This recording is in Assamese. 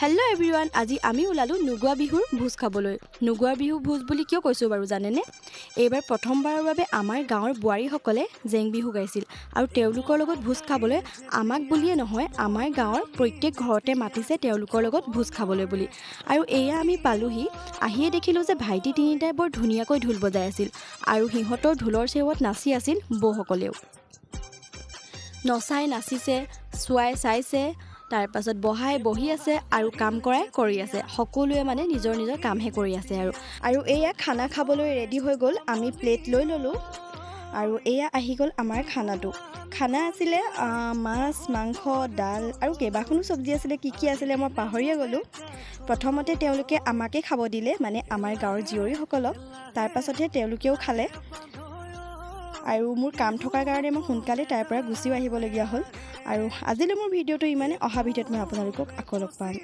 হেল্ল' এভৰিৱান, আজি আমি ওলালোঁ নুগুৱা বিহুৰ ভোজ খাবলৈ। নুগুৱা বিহু ভোজ বুলি কিয় কৈছোঁ বাৰু জানেনে? এইবাৰ প্ৰথমবাৰৰ বাবে আমাৰ গাঁৱৰ বোৱাৰীসকলে জেং বিহু গাইছিল আৰু তেওঁলোকৰ লগত ভোজ খাবলৈ আমাক বুলিয়ে নহয়, আমাৰ গাঁৱৰ প্ৰত্যেক ঘৰতে মাতিছে তেওঁলোকৰ লগত ভোজ খাবলৈ বুলি। আৰু এয়া আমি পালোহি, আহিয়ে দেখিলোঁ যে ভাইটি তিনিটাই বৰ ধুনীয়াকৈ ঢোল বজাই আছিল আৰু সিহঁতৰ ঢোলৰ চেৱত নাচি আছিল বৌসকলেও। নচাই নাচিছে, চোৱাই চাইছে, তাৰপাছত বহি আছে আৰু কাম কৰাই কৰি আছে। সকলোৱে মানে নিজৰ নিজৰ কামহে কৰি আছে আৰু এয়া খানা খাবলৈ ৰেডি হৈ গ'ল। আমি প্লেট লৈ ল'লোঁ আৰু এয়া আহি গ'ল আমাৰ খানাটো। খানা আছিলে মাছ, মাংস, ডাল আৰু কেইবাখনো চব্জি আছিলে। কি আছিলে মই পাহৰিয়ে গ'লোঁ। প্ৰথমতে তেওঁলোকে আমাকে খাব দিলে, মানে আমাৰ গাঁৱৰ জীয়ৰীসকলক। তাৰপাছতহে তেওঁলোকেও খালে আৰু মোৰ কাম থকাৰ কাৰণে মই সোনকালে তাৰ পৰা গুচিও আহিবলগীয়া হ'ল। আৰু আজিলৈ মোৰ ভিডিঅ'টো ইমানে। অহা ভিডিঅ'ত মই আপোনালোকক আকৌ লগ পাম।